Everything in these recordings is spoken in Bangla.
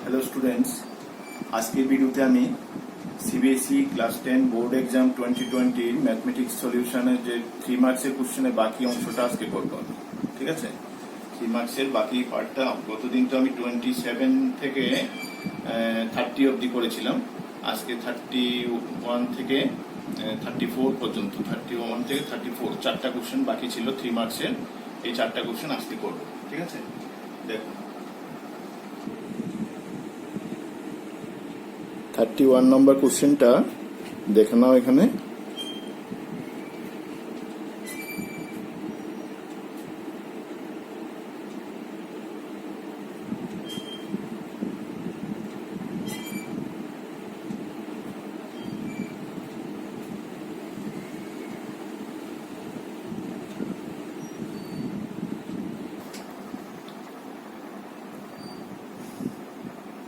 হ্যালো স্টুডেন্টস, আজকের ভিডিওতে আমি CBSE class 10 board exam 2020 mathematics সলিউশনের যে 3 মার্কসের কোশ্চেনের বাকি অংশটা আজকে করব। ঠিক আছে, 3 মার্কসের বাকি পার্টটা গতদিন তো আমি 27 থেকে 30 অবধি করেছিলাম। আজকে 31 থেকে 34 পর্যন্ত, 31 থেকে 34 চারটা কোশ্চেন বাকি ছিল 3 মার্কসের। এই চারটা কোশ্চেন আজকে করব। ঠিক আছে, দেখুন 31 নম্বর কোশ্চেনটা দেখে নাও। এখানে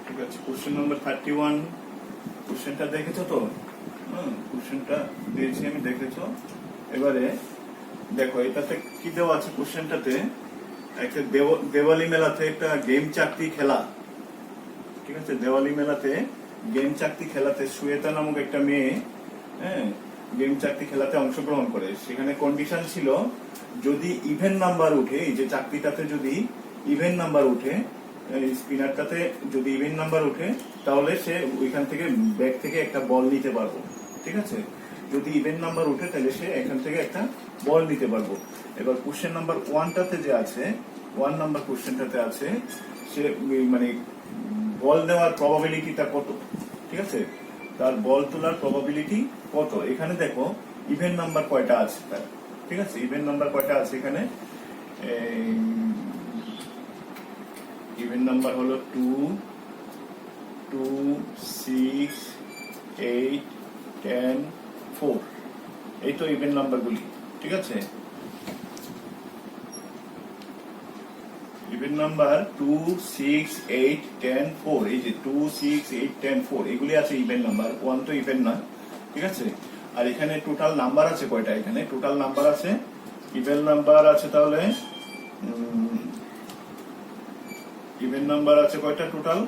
ঠিক আছে, কোশ্চেন নম্বর 31 কোশ্চেনটা দেখেছো তো? কোশ্চেনটা দিয়েছি আমি, দেখেছো? এবারে দেখো এটাতে কি দেওয়া আছে। কোশ্চেনটাতে একটা দেওয়ালি মেলাতে একটা গেম চাকতি খেলা। ঠিক আছে, দেওয়ালি মেলাতে গেম চাকতি খেলাতে শ্বেতা নামক একটা মেয়ে গেম চাকতি খেলাতে অংশগ্রহণ করে। সেখানে কন্ডিশন ছিল যদি ইভেন নাম্বার উঠে, এই যে চাকতিটাতে যদি ইভেন নাম্বার উঠে, স্পিনারটাতে যদি ইভেন নাম্বার উঠে তাহলে সে ওইখান থেকে ব্যাগ থেকে একটা বল নিতে পারবো। ঠিক আছে, যদি ইভেন নাম্বার উঠে তাহলে সে এখান থেকে একটা বল নিতে পারবো। এবার কোশ্চেন নাম্বার 1টাতে যে আছে, 1 নাম্বার কোশ্চেনটাতে আছে সে মানে বল নেওয়ার প্রবাবিলিটিটা কত। ঠিক আছে, তার বল তোলার প্রবাবিলিটি কত। এখানে দেখো ইভেন নাম্বার কয়টা আছে তার। ঠিক আছে, ইভেন নাম্বার কয়টা আছে এখানে। ইভেন নাম্বার হলো 2, 2, 6, 8, 10, 4। এই তো ইভেন নাম্বারগুলি। ঠিক আছে, ইভেন নাম্বার 2, 6, 8, 10, 4। এই যে 2, 6, 8, 10, 4 এগুলি আছে ইভেন নাম্বার। 1 তো ইভেন না। ঠিক আছে, আর এখানে টোটাল নাম্বার আছে কয়টা। এখানে টোটাল নাম্বার আছে, ইভেন নাম্বার আছে তাহলে ইভেন নাম্বার আছে কয়টা টোটাল।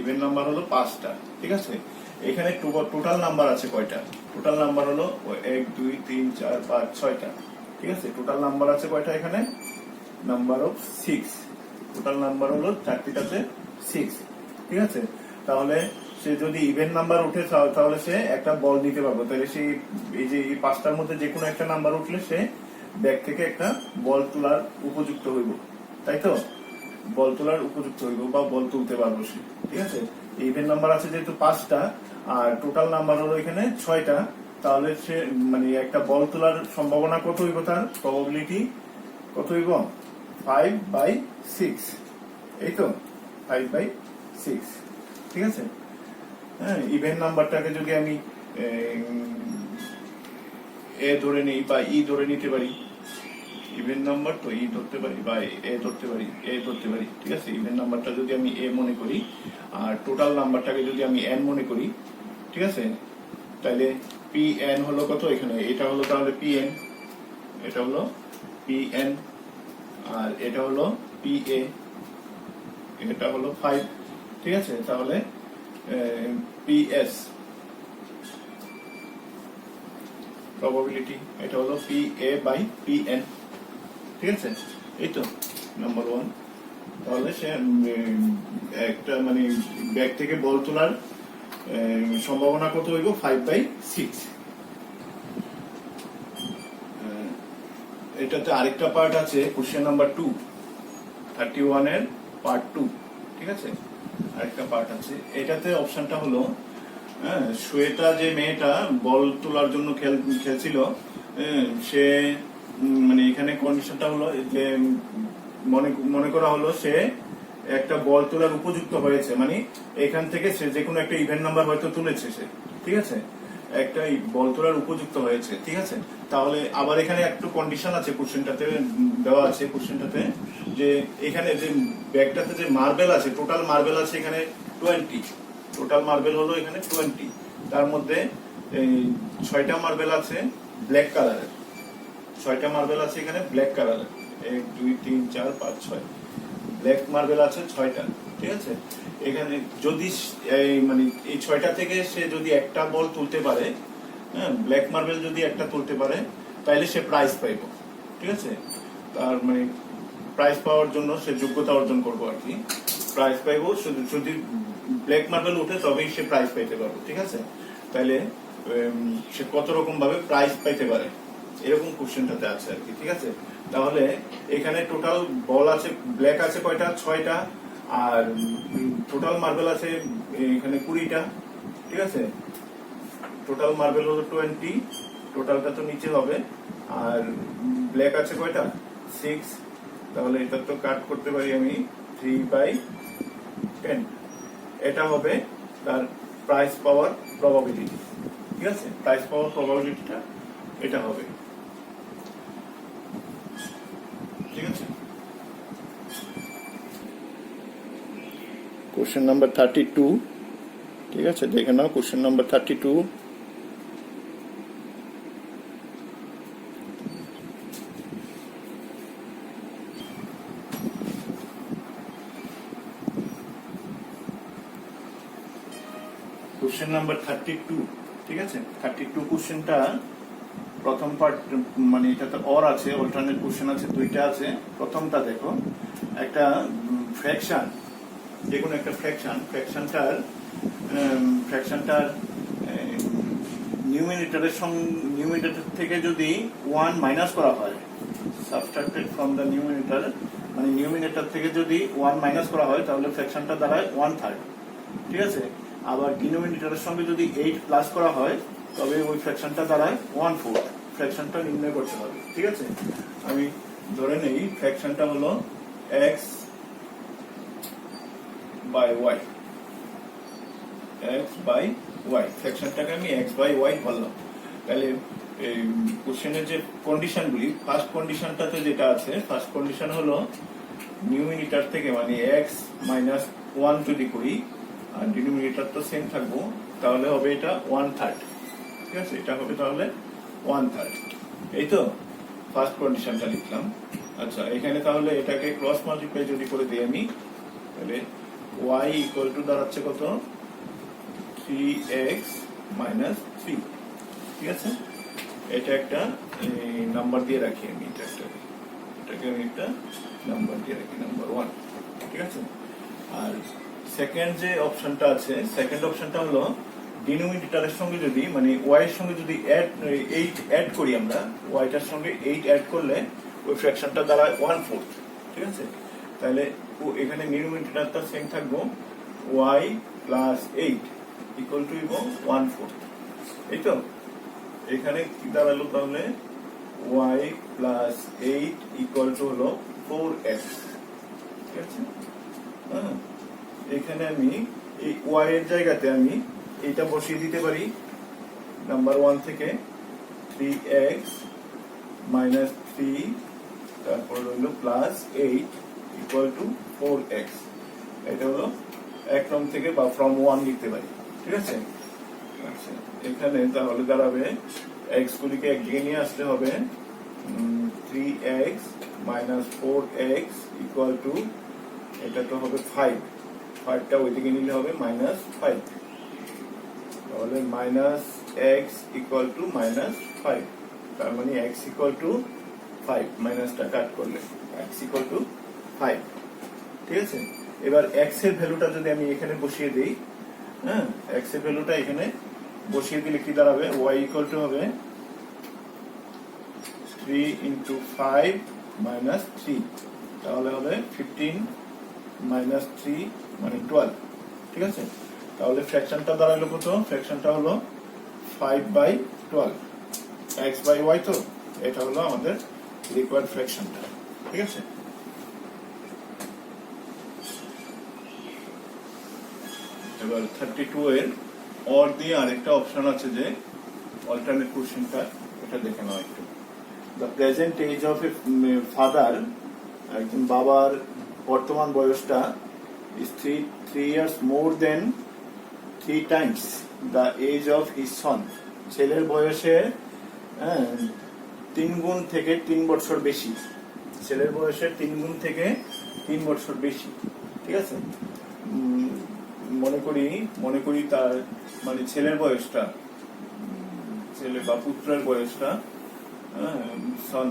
ইভেন নাম্বার হলো 5টা। ঠিক আছে, এখানে টোটাল নাম্বার আছে কয়টা। টোটাল নাম্বার হলো 1, 2, 3, 4, 5, 6টা। ঠিক আছে, টোটাল নাম্বার আছে কয়টা এখানে, নাম্বার অফ 6। টোটাল নাম্বার হলো চারটিটাতে 6। ঠিক আছে, তাহলে সে যদি ইভেন নাম্বার উঠে তাহলে সে একটা বল নিতে পারবে। তাহলে সে এই যে এই 5টার মধ্যে যে কোনো একটা নাম্বার উঠলে সে ব্যাগ থেকে একটা বল তোলার উপযুক্ত হইব। তাই তো, বল তোলার উপযুক্ত হইব বা বল তুলতে পারবো সে। ঠিক আছে, ইভেন নাম্বার আছে যেহেতু 5টা আর টোটাল নাম্বার হলো এখানে 6টা, তাহলে সে মানে একটা বল তোলার সম্ভাবনা কত হইব, তার প্রবাবিলিটি কত হইব 5/6। এই তো 5/6। ঠিক আছে, হ্যাঁ, ইভেন নাম্বারটাকে যদি আমি এ ধরে নিই বা ই ধরে নিতে পারি, ইভেন নাম্বার তো ই ধরতে পারি বা এ ধরতে পারি, এ ধরতে পারি। ঠিক আছে, ইভেন নাম্বারটা যদি আমি এ মনে করি আর টোটাল নাম্বারটাকে যদি আমি এন মনে করি, ঠিক আছে, তাহলে পি এন হলো কত এখানে। এটা হলো তাহলে পি এন, এটা হলো পি এন, আর এটা হলো পি এ, এটা হলো 5। ঠিক আছে, তাহলে পি এস প্রবাবিলিটি এটা হলো P A by P N. ঠিক আছে, এই তো নাম্বার 1। তাহলে সে একটা মানে ব্যাগ থেকে বল তোলার সম্ভাবনা কত হইব 5/6। এটাতে আরেকটা পার্ট আছে, কোশ্চেন নাম্বার 2, 31 এর পার্ট 2। ঠিক আছে, আরেকটা পার্ট আছে। এটাতে অপশনটা হলো শ্বেতা যে মেয়েটা বল তোলার জন্য খেলছিল, সে মানে এখানে কন্ডিশনটা হলো যে মনে করা হলো সে একটা বল তোলার উপযুক্ত হয়েছে, মানে এখান থেকে সে যে কোনো একটা ইভেন নাম্বার হয়তো তুলেছে সে। ঠিক আছে, একটা বল তোলার উপযুক্ত হয়েছে। ঠিক আছে, তাহলে আবার এখানে একটু কন্ডিশন আছে কোশ্চেনটাতে দেওয়া আছে। কোশ্চেনটাতে যে এখানে যে ব্যাগটাতে যে মার্বেল আছে, টোটাল মার্বেল আছে এখানে 20। টোটাল মার্বেল হলো এখানে 20। তার মধ্যে 6টা মার্বেল আছে ব্ল্যাক কালারের। 6টা মার্বেল আছে এখানে ব্ল্যাক কালারের। 1, 2, 3, 4, 5, 6। ব্ল্যাক মার্বেল আছে 6টা, ঠিক আছে। এখানে যদি মানে এই 6টা থেকে সে যদি একটা বল তুলতে পারে, হ্যাঁ, ব্ল্যাক মার্বেল যদি একটা তুলতে পারে, তাহলে সে প্রাইজ পাইব, ঠিক আছে। তার মানে প্রাইজ পাওয়ার জন্য সে যোগ্যতা অর্জন করবো আর কি, প্রাইজ পাইব। যদি ব্ল্যাক মার্বেল উঠে তবেই সে প্রাইজ পাইতে পারবে, ঠিক আছে। তাহলে সে কত রকম ভাবে প্রাইজ পাইতে পারে এরকম কোশ্চেনটাতে আছে আর কি, ঠিক আছে। তাহলে এখানে টোটাল বল আছে, ব্ল্যাক আছে কয়টা? 6টা। আর টোটাল মার্বেল আছে এখানে 20টা, ঠিক আছে। টোটাল মার্বেল হলো 20, টোটালটা তো নিচে হবে। আর ব্ল্যাক আছে কয়টা? 6। তাহলে এটা তো কাট করতে পারি আমি 3/10। এটা হবে তার প্রাইস পাওয়ার প্রবাবিলিটি, ঠিক আছে। প্রাইস পাওয়ার প্রবাবিলিটিটা এটা হবে, ঠিক আছে। কোশ্চেন নাম্বার 32, ঠিক আছে, দেখে নাও কোশ্চেন নাম্বার 32। কোশ্চেন নাম্বার 32, ঠিক আছে। 32 কোশ্চেনটা প্রথম পার্ট, মানে এটাতে অর আছে, অল্টারনেট কোশ্চেন আছে 2টা আছে। প্রথমটা দেখো, একটা ফ্র্যাকশন, যেকোনো একটা ফ্র্যাকশনটার নিউমিনেটর থেকে যদি 1 মাইনাস করা হয়, সাবট্রাক্টেড ফ্রম দ্য নিউমিনেটর, মানে নিউমিনেটর থেকে যদি 1 মাইনাস করা হয় তাহলে ফ্র্যাকশনটা দাঁড়ায় 1/3, ঠিক আছে। আবার ডিনোমিনেটরের সঙ্গে যদি 8 প্লাস করা হয় তবে ওই ফ্র্যাকশনটা দাঁড়ায় 1/4। ফ্র্যাকশনটা নির্ণয় করতে হবে, ঠিক আছে। আমি ধরে নেই ফ্র্যাকশনটা হলো x বাই ওয়াই, ফ্র্যাকশনটাকে আমি x বাই ওয়াই বললাম। তাহলে এই কোশ্চেনের যে কন্ডিশনগুলি, ফার্স্ট কন্ডিশনটাতে যেটা আছে, ফার্স্ট কন্ডিশন হলো নিউমিনেটর থেকে মানে x মাইনাস 1 যদি করি আর ডিনোমিনেটর তো সেম থাকবো, তাহলে হবে এটা 1/3, ঠিক আছে। এটা হবে তাহলে 1/3, এই তো ফার্স্ট কন্ডিশনটা লিখলাম। আচ্ছা, এখানে তাহলে এটাকে ক্রস মাল্টিপ্লাই যদি করে দিই আমি, তাহলে y ইকুয়াল টু দাঁড়াচ্ছে কত? 3x মাইনাস 3, ঠিক আছে। এটা একটা নাম্বার দিয়ে রাখি আমি, এটাকে আমি একটা নাম্বার দিয়ে রাখি, নাম্বার 1, ঠিক আছে। আর সেকেন্ড যে অপশনটা আছে, সেকেন্ড অপশনটা হলো ডিনোমিনেটরের সঙ্গে যদি, মানে y এর সঙ্গে যদি 8 অ্যাড করি আমরা, yটার সঙ্গে 8 অ্যাড করলে ওই ফ্র্যাকশনটা দাঁড়ায় 1/4, ঠিক আছে। তাহলে এখানে ডিনোমিনেটরটা সেম থাকবো, y প্লাস 8 ইকুয়াল টু 1/4, এই তো। এখানে কি দাঁড়ালো তাহলে? y প্লাস 8 ইকুয়াল টু হলো 4x, ঠিক আছে। হ্যাঁ, এখানে আমি এই y এর জায়গাতে আমি এটা বসিয়ে দিতে পারি, নাম্বার 1 থেকে 3x মাইনাস 3, তারপর হলো প্লাস 8 ইকুয়াল টু 4x। এটা হলো 1 নং থেকে বা ফ্রম 1 লিখতে পারি, ঠিক আছে। আচ্ছা, এখানে তাহলে দাঁড়াবে x গুলিকে একদিকে নিয়ে আসতে হবে, 3x minus 4x equal to, এটা তো হবে 5টা ওইদিকে নিলে হবে মাইনাস 5, তাহলে minus x equal to minus 5, তার মানে এক্স ইকুয়াল টু 5, মাইনাসটা কাট করলে এক্স ইকুয়াল টু 5, ঠিক আছে। এবার এক্স এর ভ্যালুটা যদি আমি এখানে বসিয়ে দিই, হ্যাঁ, এক্স এর ভ্যালুটা এখানে বসিয়ে দিলে কি দাঁড়াবে? ওয়াই ইকুয়াল টু হবে 3 ইন্টু 5 মাইনাস 3, তাহলে হবে 15 মাইনাস 3 মানে 12, ঠিক আছে। তাহলে ফ্র্যাকশনটা দাঁড়ালো কত? ফ্র্যাকশনটা হলো 5/12, x বাই ওয়াই, তো এটা হলো আমাদের রিকোয়ার্ড ফ্র্যাকশনটা, ঠিক আছে। এবার 32 এর অর দিয়ে আরেকটা অপশন আছে যে অল্টারনেট কোশ্চেনটা, এটা দেখে নাও একটু। The present age of a father, একজন বাবার বর্তমান বয়সটা is 3 years more than 3 times the age of his son. ছেলের বয়সের 3 গুণ থেকে 3 বছর বেশি, ছেলের বয়সের 3 গুণ থেকে 3 বছর বেশি, ঠিক আছে। মনে করি তার মানে ছেলের বয়সটা, ছেলে বা পুত্রের বয়সটা সন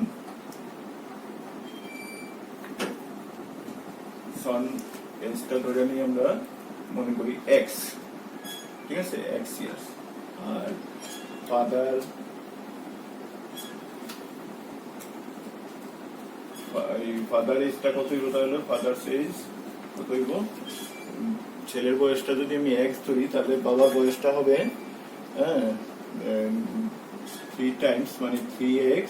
এজটা ধরে নিই আমরা, মনে করি এক্স, ঠিক আছে, এক্স ইয়ার্স। আর ফাদার এজটা কত হইব, তাহলে ফাদার এজ কত হইব, ছেলের বয়সটা যদি আমি এক্স ধরি তাহলে বাবার বয়সটা হবে 3 টাইমস মানে 3x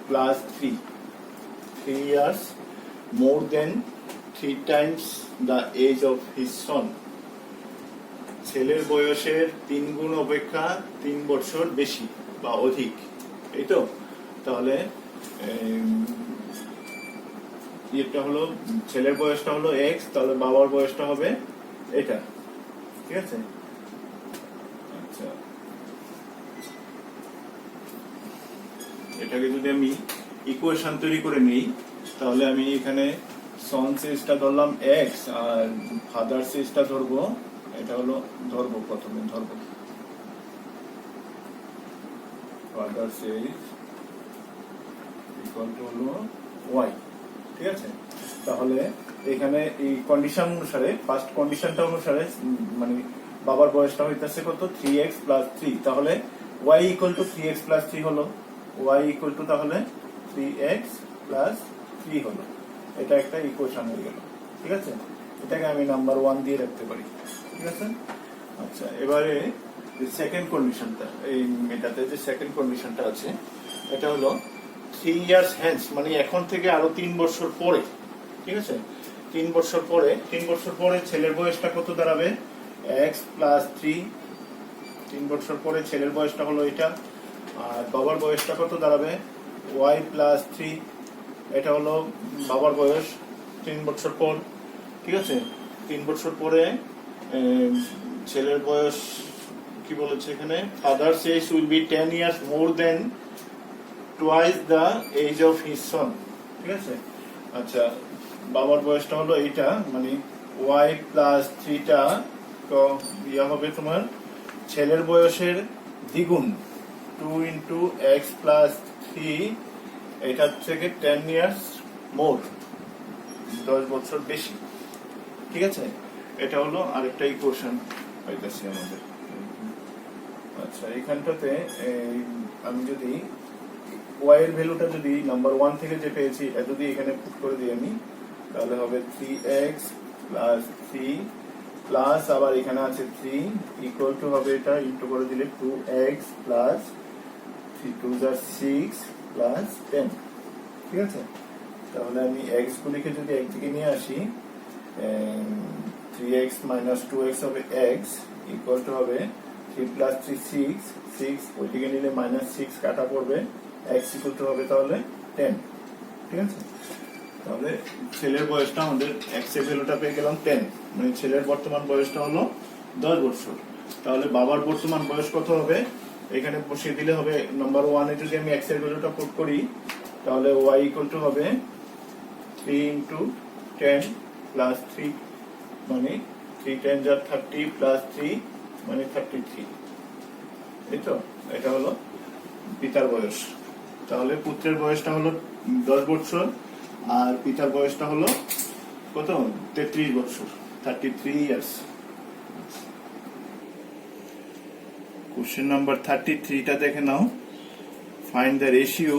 plus 3 years more than 3 times the age of his son। ছেলের বয়সের 3 গুণ অপেক্ষা 3 বছর বেশি বা অধিক, এই তো। তাহলে এটা হলো ছেলের বয়সটা হলো x, তাহলে বাবার বয়সটা হবে এটা, ঠিক আছে। আচ্ছা, এটাকে যদি আমি ইকুয়েশন তৈরি করে নিই তাহলে আমি এখানে সন এজটা ধরলাম x আর ফাদার এজটা ধরবো, এটা হলো প্রথমে ধরবো ফাদার এজ ইকুয়াল টু হলো y, ঠিক আছে। তাহলে এখানে এই কন্ডিশন অনুসারে, ফার্স্ট কন্ডিশনটা অনুসারে মানে বাবার বয়সটা হইতেছে কত, 3x প্লাস 3, তাহলে y equal to 3x plus 3 হলো, y ইকুয়াল টু তাহলে 3x প্লাস 3 হলো। এটা একটা ইকুয়েশন হয়ে গেল, ঠিক আছে। এটাকে আমি নাম্বার 1 দিয়ে রাখতে পারি, ঠিক আছে। আচ্ছা, এবারে সেকেন্ড কন্ডিশনটা, এই এটাতে যে সেকেন্ড কন্ডিশনটা আছে এটা হলো 3 years hence, মানে এখন থেকে আরো 3 বছর পরে, ঠিক আছে। 3 বছর পরে ছেলের বয়সটা কত দাঁড়াবে, x প্লাস 3। 3 বছর পরে ছেলের বয়সটা হলো এটা, আর বাবার বয়সটা কত দাঁড়াবে, y প্লাস 3। এটা হলো বাবার বয়স 3 বছর পর, ঠিক আছে। 3 বছর পরে ছেলের বয়স কি বলেছে এখানে, father's age will be 10 years more than twice the age of his son, ঠিক আছে। আচ্ছা, বাবার বয়সটা হলো এইটা, মানে y প্লাস 3টা তো ইয়া হবে তোমার ছেলের বয়সের দ্বিগুণ, 2 into x প্লাস 3, এটার থেকে 10 years more, 10 বছর বেশি, ঠিক আছে। এটা হলো আরেকটা ইকুয়েশন হইতেছে আমাদের। আচ্ছা, এখানটাতে আমি যদি y এর ভ্যালুটা যদি নাম্বার 1 থেকে যে পেয়েছি এটা যদি এখানে পুট করে দিই আমি, তাহলে হবে 3x প্লাস 3 প্লাস আবার এখানে আছে 3 ইকুয়াল টু হবে এটা ইনটু করে দিলে 2x প্লাস 3 2 6 প্লাস 10, ঠিক আছে। তাহলে আমি x গুলিকে যদি একদিকে নিয়ে আসি, 3x মাইনাস 2x হবে x ইকুয়াল টু হবে 3 প্লাস 3 6, 6 ওইদিকে নিলে মাইনাস 6 কাটা পড়বে, x ইকুয়াল টু হবে তাহলে 10, ঠিক আছে। তাহলে ছেলের বয়সটা আমাদের x এর ভ্যালুটা পেয়ে গেলাম 10, মানে ছেলের বর্তমান বয়সটা হলো 10 বছর। তাহলে বাবার বর্তমান বয়স কত হবে, এখানে বসিয়ে দিলে হবে নাম্বার 1 এ যদি আমি x এর ভ্যালুটা পুট করি তাহলে y ইকুয়াল টু হবে 3 into 10 প্লাস 3, মানে 3 10 যা 30 প্লাস 3 মানে 33, এই তো। এটা হলো পিতার বয়স। তাহলে পুত্রের বয়সটা হলো 10 বছর আর পিতার বয়সটা হলো কত, 33 বছর, 33 years। কোশ্চেন নাম্বার 33টা দেখে নাও। Find the ratio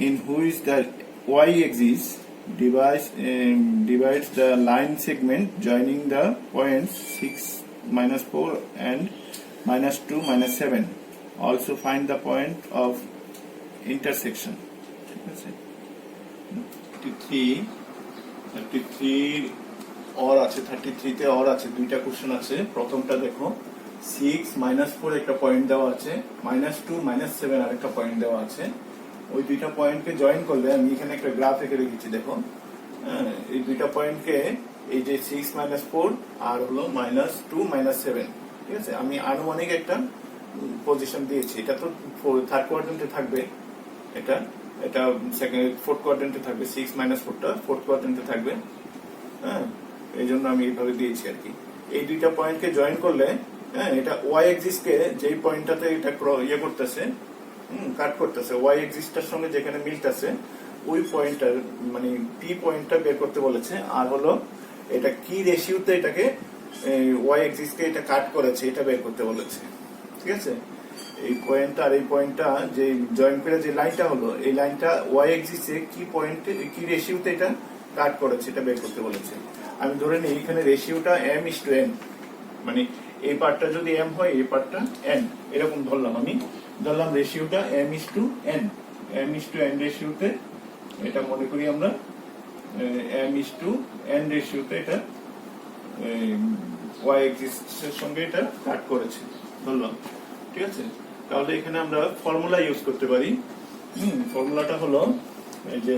in which the y axis divides the line segment joining the points 6 minus 4 and minus 2 minus 7. Also find the point of intersection, ঠিক আছে। 33 और আছে, 33 তে और আছে, দুইটা কোশ্চেন আছে। প্রথমটা দেখো, 6 minus 4 একটা পয়েন্ট দেওয়া আছে, minus 2 minus 7 আরেকটা পয়েন্ট দেওয়া আছে। ওই দুইটা পয়েন্টকে জয়েন করলে, আমি এখানে একটা গ্রাফ এঁকে রেখেছি দেখো, এই দুইটা পয়েন্টকে এই যে 6 minus 4 আর হলো minus 2 minus 7, ঠিক আছে। আমি আনুমানিক একটা পজিশন দিয়েছি, এটা তো থার্ড কোয়াড্রেন্টে থাকবে, এটা সেকেন্ড ফোর্থ কোয়াড্রেন্টে থাকবে, 6 minus 4টা ফোর্থ কোয়াড্রেন্টে থাকবে, হ্যাঁ, এই জন্য আমি এইভাবে দিয়েছি আর কি। এই দুইটা পয়েন্টকে জয়েন করলে, হ্যাঁ, এটা ওয়াই এক্সিস কে যেই পয়েন্টটাতে এটা ইয়ে করতেছে, কাট করতেছে, ওয়াই এক্সিসটার সঙ্গে যেখানে মিলতেছে ওই পয়েন্টটার মানে পি পয়েন্টটা বের করতে বলেছে। আর হলো এটা কি রেশিওতে এটাকে ওয়াই এক্সিস কে এটা কাট করেছে এটা বের করতে বলেছে। ঠিক আছে, এই পয়েন্টটা আর এই পয়েন্টটা যে জয়েন করে যে লাইনটা হলো, এই লাইনটা ওয়াই এক্সিসে কি পয়েন্টে কি রেশিওতে এটা কাট করেছে এটা বের করতে বলেছে। আমি ধরে নিই এখানে রেশিওটা m:n, মানে এই পার্টটা যদি m হয় এই পার্টটা n, এরকম ধরলাম রেশিওটা m:n, m:n রেশিওতে এটা মনে করি আমরা m:n রেশিওতে এটা ওয়াই এক্সিসের সঙ্গে এটা কাট করেছে ধরলাম। ঠিক আছে, তাহলে এখানে আমরা ফর্মুলা ইউজ করতে পারি। ফর্মুলাটা হলো এই যে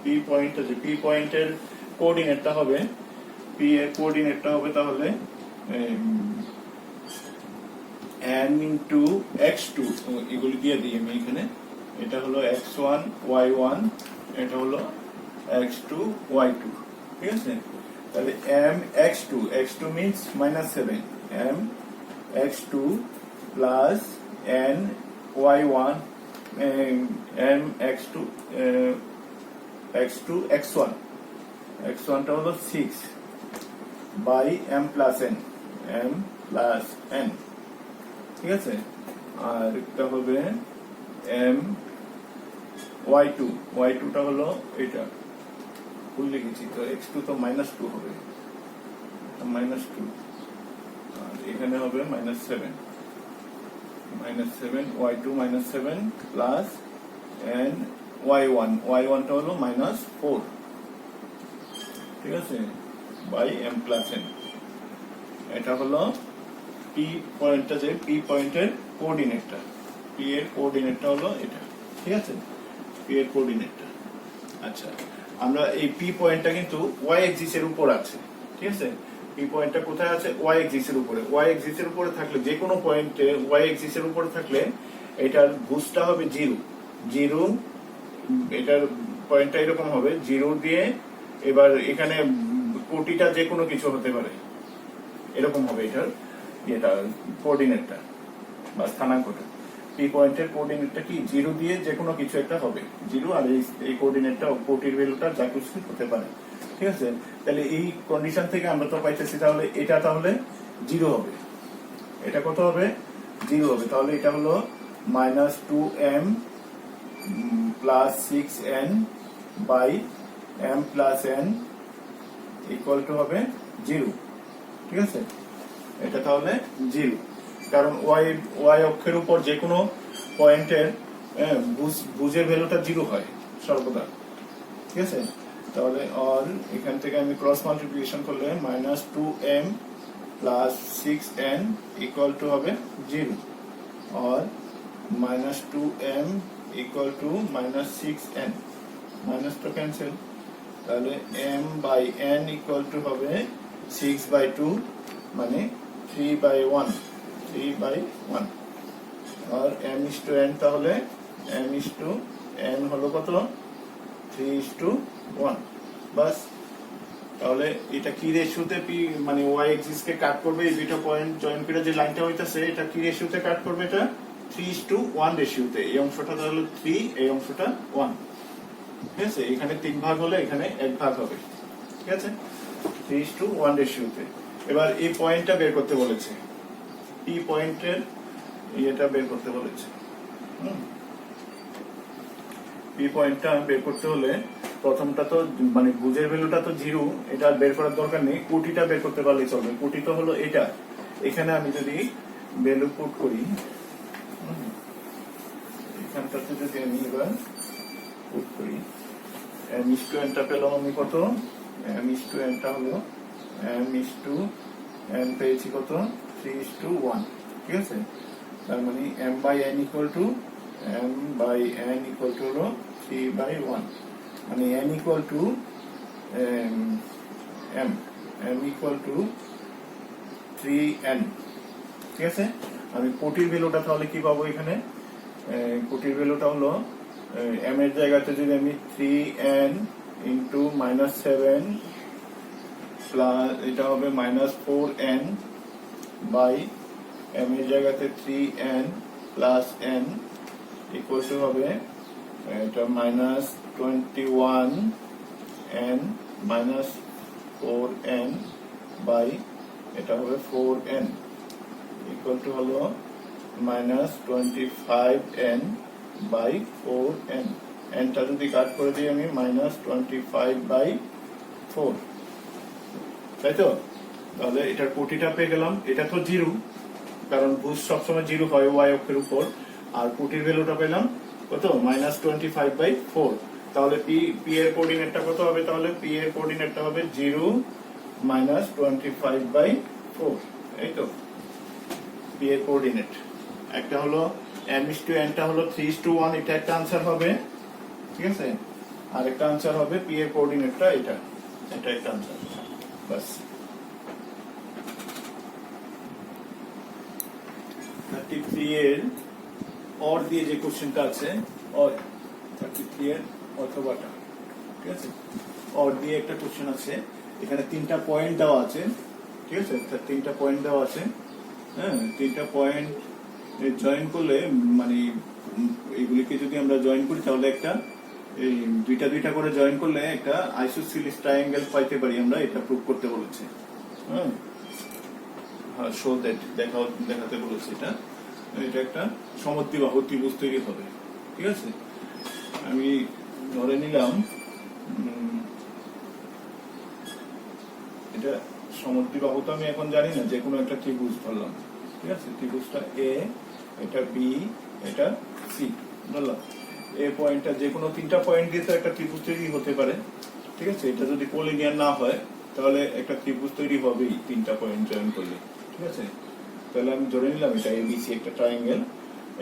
পি পয়েন্ট আছে, পি পয়েন্টের কোঅর্ডিনেটটা হবে, পি এর কোঅর্ডিনেটটা হবে তাহলে n ইনটু x2, এগুলি দিয়ে দিই আমি এখানে। এটা হলো x1 y1, এটা হলো x2 y2। ঠিক আছে, তাহলে m x2 means -7, m x2 plus n y1 m x2 x1 টা হলো 6 by m plus n, ঠিক আছে। আর এটা হবে m y2 টা হলো এটা ভুল লিখেছি তো, x2 তো -2 হবে, -2, আর এখানে হবে -7 y2 -7 প্লাস n y1 টা হলো -4, ঠিক আছে, বাই m প্লাস n। এটা হলো পি পয়েন্টটা, যে পি পয়েন্টের কোঅর্ডিনেটটা, পি এর কোঅর্ডিনেটটা হলো এটা। ঠিক আছে, পি এর কোঅর্ডিনেটটা। আচ্ছা, আমরা এই পি পয়েন্টটা কিন্তু ওয়াই এক্সিস এর উপর আছে। ঠিক আছে, পি পয়েন্টটা কোথায় আছে? ওয়াই এক্সিস এর উপরে। ওয়াই এক্সিস এর উপরে থাকলে, যে কোনো পয়েন্টে ওয়াই এক্সিস এর উপরে থাকলে এটার ভুজটা হবে 0, এটার পয়েন্টটা এরকম হবে 0 দিয়ে, এবার এখানে কোটিটা যে কোনো কিছু হতে পারে, এরকম হবে এটার এটা কোঅর্ডিনেটটা বা স্থানাঙ্কটা। পি পয়েন্টের কোঅর্ডিনেটটা কি 0 দিয়ে যে কোনো কিছু একটা হবে, 0, আর এই কোঅর্ডিনেটটা কোটির ভ্যালুটা যা কিছু হতে পারে। ঠিক আছে, তাহলে এই কন্ডিশন থেকে আমরা তো পাইতেছি তাহলে এটা তাহলে 0 হবে। এটা কত হবে? 0 হবে। তাহলে এটা হলো -2m plus 6n by m plus n equal to হবে 0। ঠিক আছে, এটা তাহলে 0, কারণ ওয়াই অক্ষের উপর যে কোনো পয়েন্টের ভুজের ভ্যালুটা 0 হয় সর্বদা। ঠিক আছে, তাহলে আর এখান থেকে আমি ক্রস মাল্টিপ্লিকেশন করলে -2m plus 6n equal to হবে 0, আর -2m equal to -6n, minus তো ক্যান্সেল, তাহলে m by n equal to হবে 6/2, মানে 3/1, আর m:n তাহলে m:n হলো কত? 3:1। বাস, তাহলে এটা কি রেশিওতে পি মানে ওয়াই এক্সিস কে কাট করবে? এই দুটো পয়েন্ট জয়েন করে যে লাইনটা হইতাছে এটা কি রেশিওতে কাট করবে? এটা 3:1 রেশিওতে। এই অংশটা তাহলে 3, এই অংশটা 1। ঠিক আছে, এখানে 3 ভাগ হলে এখানে 1 ভাগ হবে। ঠিক আছে, 3:1 রেশিওতে। এবার এই পয়েন্টটা বের করতে বলেছে, পি পয়েন্টের এটা বের করতে বলেছে। পি পয়েন্টটা বের করতে হলে প্রথমটা তো মানে ভুজের ভ্যালুটা তো 0, এটা বের করার দরকার নেই, কোটিটা বের করতে পারলেই চলবে। কোটি তো হলো এটা, এখানে আমি যদি ভ্যালু পুট করি, এখানটাতে যদি আমি এবার পুট করি, m:n টা পেলাম আমি কত? m:n টা হলো m:n পেয়েছি কত? 3:1। ঠিক আছে, তার মানে m/n ইকুয়াল টু হলো 3/1, মানে n equal two m equal to 3n। ঠিক আছে, আমি কোটির ভ্যালুটা তাহলে কি পাবো? এখানে কোটির ভ্যালুটা হলো m এর জায়গাতে যদি আমি 3n ইন্টু -7 প্লাস এটা হবে -4n বাই m এর জায়গাতে 3n plus n equal to হবে এটা -21n -4n বাই এটা হবে 4n ইকুয়াল টু হলো -25n বাই 4n nটা যদি কাট করে দিই আমি -25/4 তাই তো। তাহলে এটার কোটিটা পেয়ে গেলাম। এটা তো 0 কারণ ভুজ সবসময় 0 হয় y অক্ষের উপর, আর কোটির ভ্যালুটা পেলাম কত -25/4। তাহলে p এর কোঅর্ডিনেটটা কত হবে? তাহলে p এর কোঅর্ডিনেটটা হবে 0 -25/4। এই তো p এর কোঅর্ডিনেট। একটা হলো m:n টা হলো 3:1, এটা একটা आंसर হবে, ঠিক আছে। আর একটা आंसर হবে p এর কোঅর্ডিনেটটা এটা একটা आंसर। বাস 33 এর অর দিয়ে যে কোশ্চেনটা আছে, অর 33 এর অথবাটা, ঠিক আছে। অর দিয়ে একটা কোশ্চেন আছে, এখানে 3টা পয়েন্ট দেওয়া আছে, ঠিক আছে। 3টা পয়েন্ট দেওয়া আছে, হ্যাঁ। 3টা পয়েন্ট জয়েন করলে মানে এইগুলিকে যদি আমরা জয়েন করি তাহলে একটা এই দুইটা করে জয়েন করলে একটা আইসোসিলিস ট্রায়াঙ্গেল পাইতে পারি আমরা। এটা প্রুভ করতে বলেছে, হ্যাঁ। শো দ্যাট দেখাতে বলেছে। এটা একটা সমদ্বিবাহু ত্রিভুজ তৈরি হবে, ঠিক আছে। আমি ধরে নিলাম এটা সমদ্বিবাহু, তো আমি এখন জানি না, যে কোনো একটা ত্রিভুজ ধরলাম, ঠিক আছে। ত্রিভুজটা এ, এটা বি, এটা সি ধরলাম। এ পয়েন্টটা যে কোনো 3টা পয়েন্ট দিয়ে তো একটা ত্রিভুজ তৈরি হতে পারে, ঠিক আছে। এটা যদি কোলিনিয়ার না হয় তাহলে একটা ত্রিভুজ তৈরি হবেই 3টা পয়েন্ট জয়েন করলে, ঠিক আছে। তাহলে আমি ধরে নিলাম এটা এবিসি একটা ট্রায়াঙ্গেল।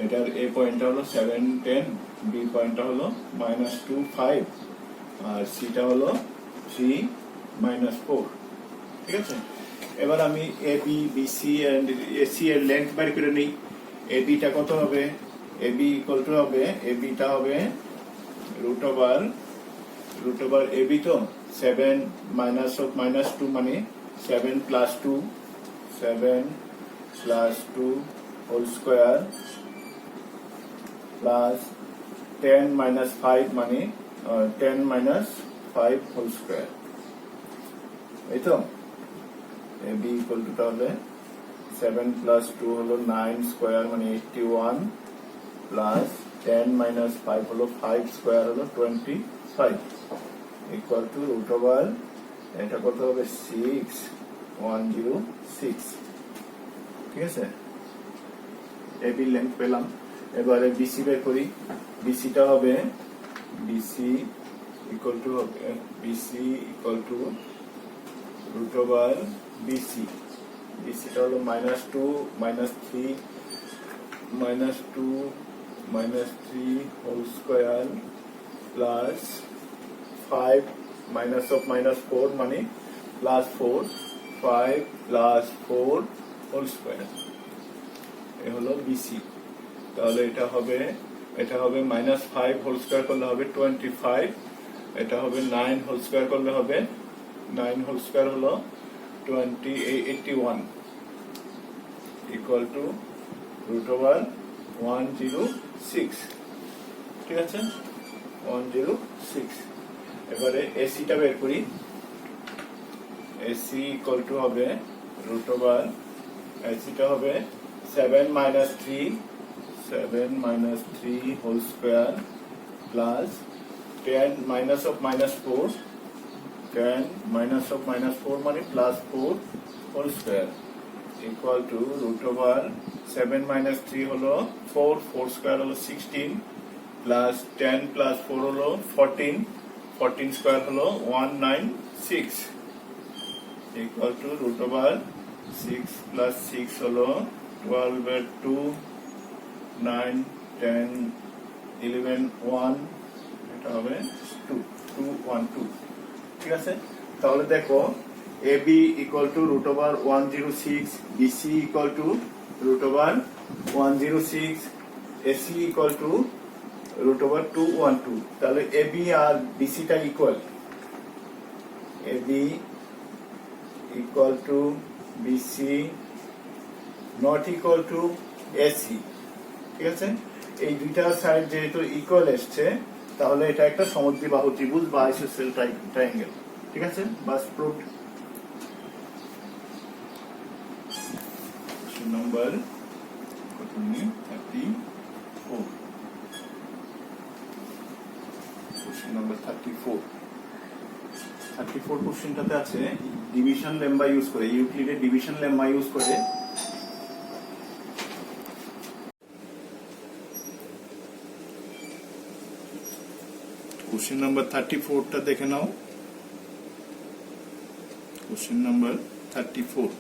এটার এ পয়েন্টটা হলো 7, 10, বি পয়েন্টটা হলো -2, 5, আর সিটা হলো 3, -4, ঠিক আছে। এবার আমি A B, BC and AC এর লেন্থ বের করে নিই। এ বিটা কত হবে? এ বি ইকুয়াল টু হবে, এ বিটা হবে রুট ওভার এ বি, তো 7 -2 মানে 7 + 2 হোল স্কয়ার প্লাস 10 - 5 মানে 10 - 5 হোল স্কয়ার। এই তো এ বি ইকুয়াল টু তাহলে 7 + 2 হলো 9 স্কয়ার মানে 81 প্লাস 10 - 5 হলো 5 স্কয়ার হলো 25 ইকুয়াল টু রুট ওভার এটা কত হবে 6106, ঠিক আছে। এ বি লেন্থ পেলাম। এবারে বিসি বের করি। বিসিটা হবে BC equal to root over BC. বিসিটা হলো -2 -3 হোল স্কয়ার প্লাস 5 -4 মানে +4, 5 + 4 হোল স্কয়ার। এই হলো বিসি। তাহলে এটা হবে -5 হোল স্কয়ার করলে হবে 25, এটা হবে 9 হোল স্কয়ার করলে হবে 9 হোল স্কয়ার হলো 81 ইকুয়াল টু রুট ওভার 106, ঠিক আছে। 106। এবারে এসিটা বের করি। এসি ইকুয়াল টু হবে রুট ওভার, এসিটা হবে 7 - 3 হোল স্কয়ার প্লাস 10 -4 10 -4 মানে +4 whole square equal to root over 7 - 3 হলো 4 স্কয়ার হলো 16 প্লাস 10 + 4 হলো 14 স্কয়ার হলো 196 ইকুয়াল টু রুট ওভার 6 + 6 হলো 12/2, 9, 10, 11, 1, এটা হবে 212, ঠিক আছে। তাহলে দেখো A B equal to root over 106, BC equal to root over 106, AC equal to √212 তাহলে এবি আর বিসিটা equal, AB equal to BC not equal to AC. ঠিক আছে, এই দুইটা সাইড যেহেতু ইকুয়াল এসছে তাহলে এটা একটা সমদ্বিবাহু ত্রিভুজ বা আইসোসেল ট্রায়াঙ্গেল। ঠিক আছে, বাস প্রুভড। নাম্বার 34, কোশ্চেন নাম্বার 34 কোশ্চেনটাতে আছে ডিভিশন লেম্মা ইউজ করে, ইউক্লিডের ডিভিশন লেম্মা ইউজ করে কোশ্চেন নাম্বার 34টা দেখে নাও। Question number 34,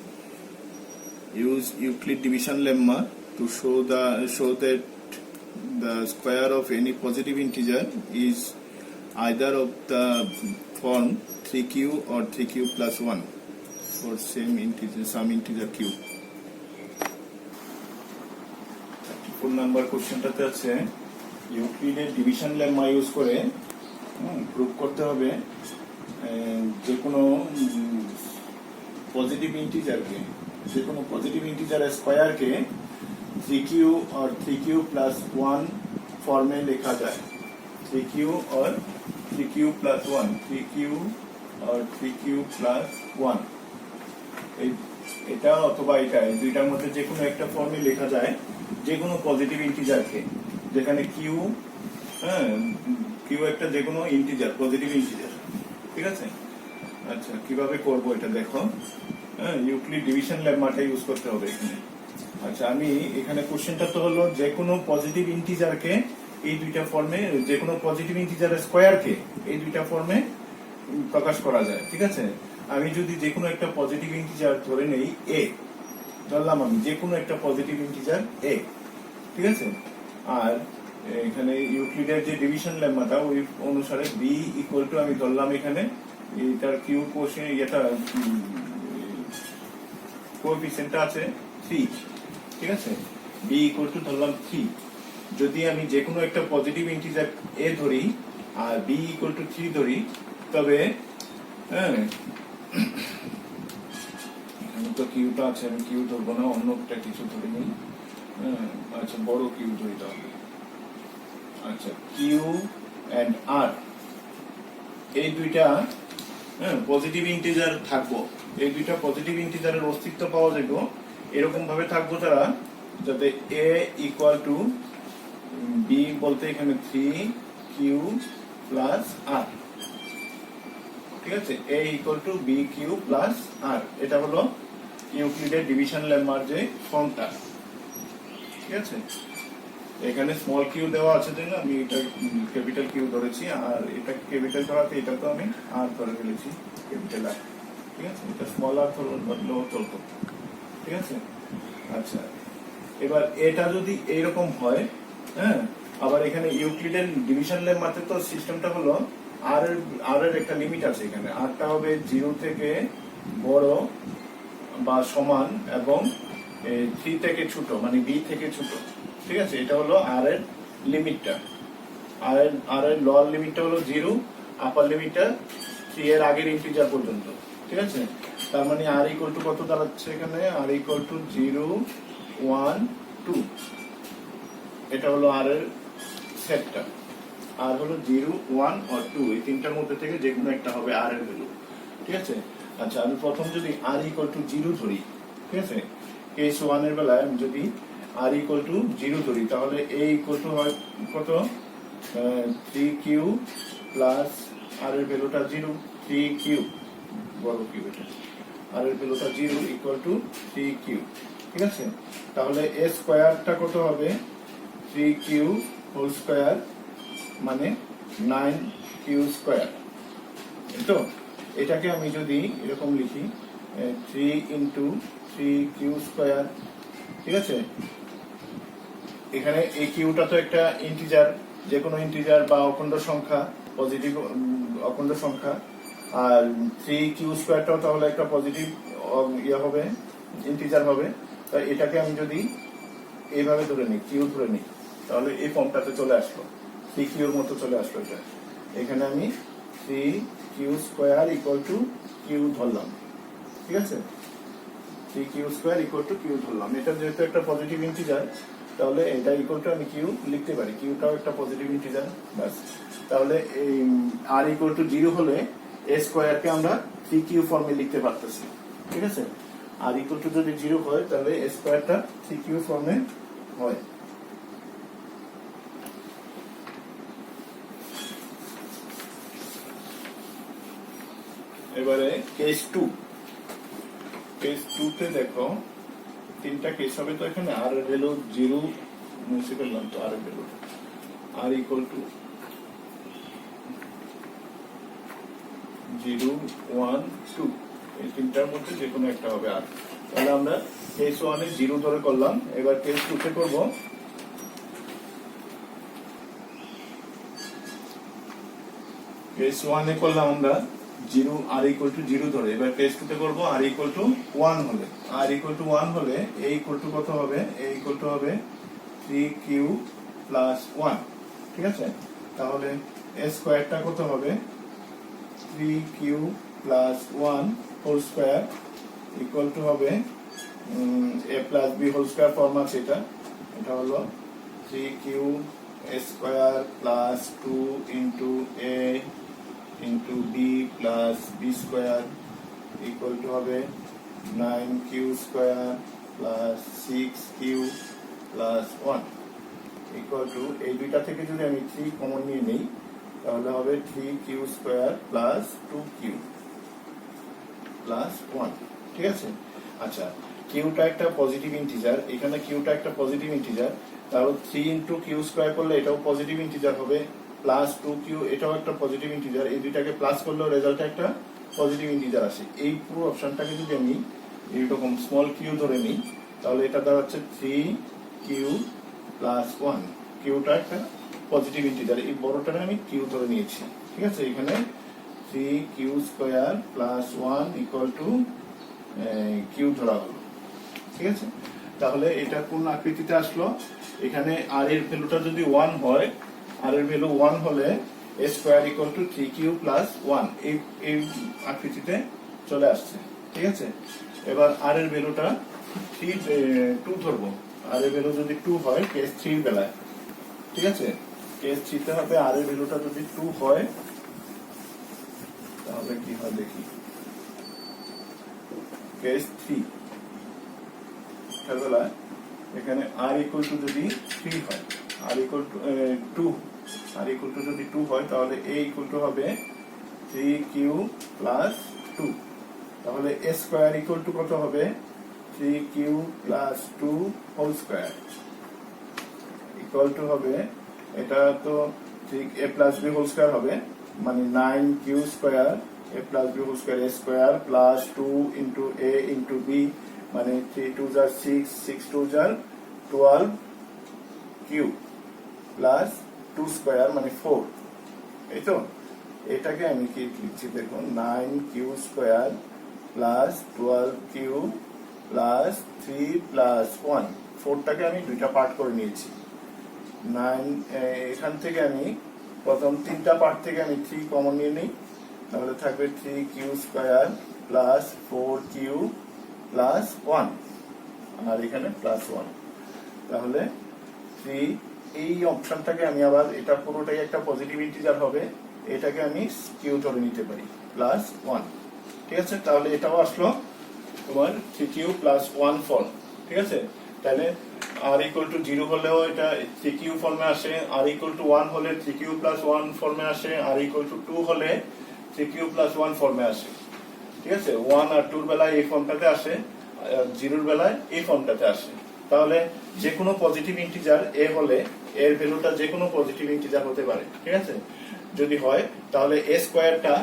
use Euclid division lemma to show that the square of any positive integer is either of the form 3q or 3q plus 1 for some integer q. 34 number কোশ্চেনটাতে আছে ইউক্লিডের ডিভিশন লেম্মা ইউজ করে প্রুভ করতে হবে যে কোনো পজিটিভ ইন্টিজারকে, যে কোনো পজিটিভ ইন্টিজার স্কোয়ারকে 3q और 3q plus 1 ফর্মে লেখা যায়। 3q और 3q plus 1, 3q और 3q plus 1 এটা অথবা এটা, এই দুইটার মধ্যে যে কোনো একটা ফর্মে লেখা যায় যে কোনো পজিটিভ ইন্টিজারকে, যেখানে কিউ একটা যে কোনো ইন্টিজার, পজিটিভ ইন্টিজার। ঠিক আছে, আচ্ছা কিভাবে করব এটা দেখো। ইউক্লিড ডিভিশন লেম্মাটা ইউজ করতে হবে এখানে। আচ্ছা আমি এখানে কোশ্চেনটা তো হলো যে কোনো পজিটিভ ইন্টিজারকে এই দুইটা ফর্মে, যে কোনো পজিটিভ ইন্টিজার স্কোয়ারকে এই দুইটা ফর্মে প্রকাশ করা যায়। ঠিক আছে, আমি যদি যে কোনো একটা পজিটিভ ইন্টিজার ধরে নেই এ, ধরলাম আমি যে কোনো একটা পজিটিভ ইন্টিজার এ। ঠিক আছে, আর এখানে ইউক্লিডের যে ডিভিশন লেম্মাটা ওই অনুসারে বি ইকুয়াল টু, আমি ধরলাম এখানে এটার কিউ কোশ্চেন এটা কোএফিসিয়েন্টটা আছে 3। ঠিক আছে, বি ইকুয়াল টু ধরলাম 3। যদি আমি যে কোনো একটা পজিটিভ ইন্টিজার এ ধরি আর বি ইকুয়াল টু 3 ধরি, তবে এখানে তো কিউটা আছে, আমি কিউ ধরবো না, অন্যটা কিছু ধরে নিই। আচ্ছা বড় কিউ ধরি তাহলে। আচ্ছা কিউ এন্ড আর এই দুইটা পজিটিভ ইন্টিজার থাকবো, এই দুইটা পজিটিভ ইন্টিজারের অস্তিত্ব পাওয়া যাবে এরকম ভাবে থাকবো তারা, যাতে এ ইকুয়াল টু বি বলতে এখানে 3q প্লাস আর। ঠিক আছে, A equal to B Q plus R, এটা হলো ইউক্লিডের ডিভিশন লেম্মার যে ফর্মটা। ঠিক আছে, এখানে স্মল কিউ দেওয়া আছে জন্য আমি এটা ক্যাপিটাল কিউ ধরেছি, আর এটা ক্যাপিটাল ধরাতে এটা তো আমি আর ধরে ফেলেছি ক্যাপিটাল আর। ঠিক আছে, এটা স্মল আর ধরলেও চলতো। ঠিক আছে, আচ্ছা এবার এটা যদি এইরকম হয়, আবার এখানে ইউক্লিডের ডিভিশন লেম্মাতে তো সিস্টেমটা হলো আর এর একটা লিমিট আছে, এখানে আরটা হবে 0 থেকে বড় বা সমান এবং 3 থেকে ছোট, মানে বি থেকে ছোট। ঠিক আছে, এটা হলো আর এর লিমিটটা। আর এর লোয়ার লিমিটটা হলো 0, আপার লিমিটটা 3 এর আগের ইন্টিজার পর্যন্ত। ঠিক আছে, তার মানে আর ইকুয়াল টু কত দাঁড়াচ্ছে এখানে, আর ইকুয়াল টু 0, 1, 2। এটা হলো আর এর সেটটা, আর হলো 0, 1 or 2, এই তিনটার মধ্যে থেকে যে কোনো একটা হবে আর এর ভ্যালু। ঠিক আছে, আচ্ছা আমি প্রথম যদি আর ইকুয়াল টু 0 ধরি, ঠিক আছে, কেস 1 এর বেলায় আমি যদি আর ইকুয়াল টু 0 ধরি, তাহলে এ ইকুয়াল টু হয় কত, 3q প্লাস আর এর ভ্যালুটা 0, 3q বড় কিউ, এটা আর এর ভ্যালুটা 0 ইকুয়াল টু 3q। ঠিক আছে, তাহলে এ স্কোয়ারটা কত হবে, 3q হোল স্কোয়ার মানে 9q স্কোয়ার। তো এটাকে আমি যদি এরকম লিখি 3 ইন্টু 3q স্কোয়ার। ঠিক আছে, এখানে এই কিউটা তো একটা ইন্টিজার, যে কোনো ইন্টিজার বা অখণ্ড সংখ্যা, পজিটিভ অখণ্ড সংখ্যা, আর 3q স্কোয়ারটাও তাহলে একটা পজিটিভ হবে, ইন্টিজার হবে। তাই এটাকে আমি যদি এইভাবে ধরে নিই, কিউ ধরে নিই, তাহলে এই ফর্মটাতে চলে আসলো থ্রি কিউর মতো চলে আসলো। এটা এখানে আমি three Q square equal to Q ধরলাম, ঠিক আছে, three Q square equal to Q ধরলাম। এটা যেহেতু একটা পজিটিভ ইন্টিজার, তাহলে এটা ইকুয়াল টু আমি কিউ লিখতে পারি, কিউটাও একটা পজিটিভ ইন্টিজার, বাস। তাহলে এই আর ইকুয়াল টু 0 হলে এ স্কোয়ারকে আমরা থ্রি কিউ ফর্মে লিখতে পারতেছি, ঠিক আছে। আর ইকুয়াল টু যদি 0 হয় তাহলে এ স্কোয়ারটা থ্রি কিউ ফর্মে হয়। এবারে কেস 2, কেস 2 তে দেখো তিনটা কেস হবে। তো এখানে আর এর ভ্যালু 0 মুছে ফেললাম, তো আর এর ভ্যালু আর ইকুয়াল টু 0 1 2, এই তিনটার মধ্যে যে কোনো একটা হবে আর। তাহলে আমরা কেস 1 এ 0 ধরে করলাম। এবার কেস 2 তে করব কেস 1 এ করলাম আমরা 0 আর ইকুয়াল টু 0 ধরে। এবার কেস 2 তে করব আর ইকুয়াল টু 1 হলে। আর ইকুয়াল টু 1 হলে এ ইকুয়াল টু কত হবে? এ ইকুয়াল টু হবে 3q প্লাস 1, ঠিক আছে। তাহলে এ স্কয়ারটা কত হবে? 3q plus 1 whole square equal to হবে a plus b whole square form আছে এটা। এটা হলো 3q square plus 2 into a into b plus b square equal to হবে 9q square plus 6q plus 1 equal to, এই দুইটা থেকে যদি আমি 3 কমন নিয়ে নেই তাহলে হবে 3q square plus 2q plus 1, ঠিক আছে। আচ্ছা, কিউটা একটা পজিটিভ ইন্টিজার, এখানে কিউটা একটা পজিটিভ ইন্টিজার, তাহলে 3 ইন্টু কিউ স্কয়ার করলে এটাও পজিটিভ ইন্টিজার হবে, প্লাস 2q এটাও একটা পজিটিভ ইন্টিজার, এই দুইটাকে প্লাস করলেও রেজাল্টে একটা পজিটিভ ইন্টিজার আসে। এই পুরো অপশনটাকে যদি আমি এইরকম স্মল কিউ ধরে নিই তাহলে এটা দাঁড়াচ্ছে 3q প্লাস 1, কিউটা একটা পজিটিভ ইন্টিজার, এই বড়টারে আমি কিউ ধরে নিয়েছি, ঠিক আছে। এখানে 3q square plus 1 equal to Q ধরা হলো, ঠিক আছে। তাহলে এটা কোন আকৃতিতে আসলো? এখানে আর এর ভ্যালুটা যদি 1 হয়, আর এর ভ্যালু 1 হলে a square equal two 3q plus 1, এই আকৃতিতে চলে আসছে, ঠিক আছে। এবার আর এর ভ্যালুটা 2 ধরবো। আর এর ভ্যালু যদি 2 হয় কেস 3 এর বেলায়, ঠিক আছে, কেস 3 তে হবে আর এর ভ্যালুটা যদি 2 হয় তাহলে কি হয় দেখি। কেস 3 এর বেলায় এখানে আর ইকুয়াল টু যদি 3 হয়, R equal to 2, R equal to যদি 2 হয় তাহলে a ইকুয়াল টু হবে 3q প্লাস 2। তাহলে a স্কয়ার ইকুয়াল টু কত হবে? 3q plus 2 whole square equal to হবে, এটা তো 3a plus b whole square হবে, মানে 9q square a plus b whole square, a square plus 2 into a into b, মানে 3 2 যা 6, 6 2 যা 12q প্লাস 2 স্কয়ার মানে 4, এই তো। এটাকে আমি কি লিখছি দেখুন, 9q square plus 12q plus 3 plus 1, 4টাকে আমি দুইটা পার্ট করে নিয়েছি। 9 এখান থেকে আমি প্রথম তিনটা পার্ট থেকে আমি 3 কমন নিয়ে নিই, তাহলে থাকবে 3q square plus 4q plus 1, আর এখানে প্লাস 1। তাহলে 3, এই অপশনটাকে আমি আবার, এটা পুরোটাই একটা পজিটিভ ইন্টিজার হবে, এটাকে আমি কিউ ধরে নিতে পারি প্লাস 1, ঠিক আছে। তাহলে এটাও আসলো তোমার 3q প্লাস 1 ফর্ম, ঠিক আছে। তাহলে আর ইকুয়াল টু 0 হলেও এটা 3q ফর্মে আসে, আর ইকুয়াল টু 1 হলে 3q প্লাস 1 ফর্মে আসে, আর ইকুয়াল টু 2 হলে 3q প্লাস 1 ফর্মে আসে, ঠিক আছে। 1 আর 2 এর বেলায় এই ফর্মটাতে আসে, 0 এর বেলায় এই ফর্মটাতে আসে। তাহলে যে কোনো পজিটিভ ইন্টিজার a হলে এর ভ্যালুটা যে কোনো পজিটিভ ইন্টিজার হতে পারে, ঠিক আছে। যদি হয় তাহলে a স্কয়ারটা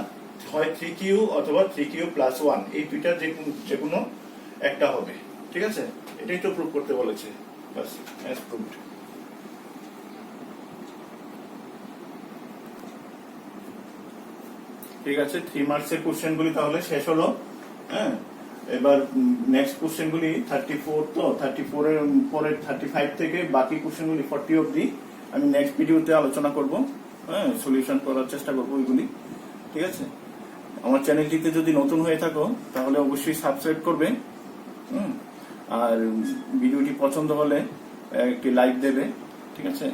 হয় 3q অথবা 3q প্লাস 1, এই দুইটার যে কোনো একটা হবে, ঠিক আছে। এটাই তো প্রুভ করতে বলেছে, বাস, অ্যাজ প্রুভড। ঠিক আছে, 3 মার্কসের কোশ্চেনগুলি তাহলে শেষ হলো। হ্যাঁ, এবার নেক্সট কোশ্চেনগুলি 34, তো 34 এর পরে 35 থেকে বাকি কোশ্চেনগুলি 40 অবধি আমি নেক্সট ভিডিওতে আলোচনা করব, হ্যাঁ, সলিউশন করার চেষ্টা করবো ওইগুলি। ঠিক আছে, আমার চ্যানেলটিতে যদি নতুন হয়ে থাকো তাহলে অবশ্যই সাবস্ক্রাইব করবে, আর ভিডিওটি পছন্দ হলে একটি লাইক দেবে, ঠিক আছে,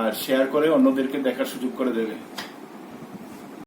আর শেয়ার করে অন্যদেরকে দেখার সুযোগ করে দেবে।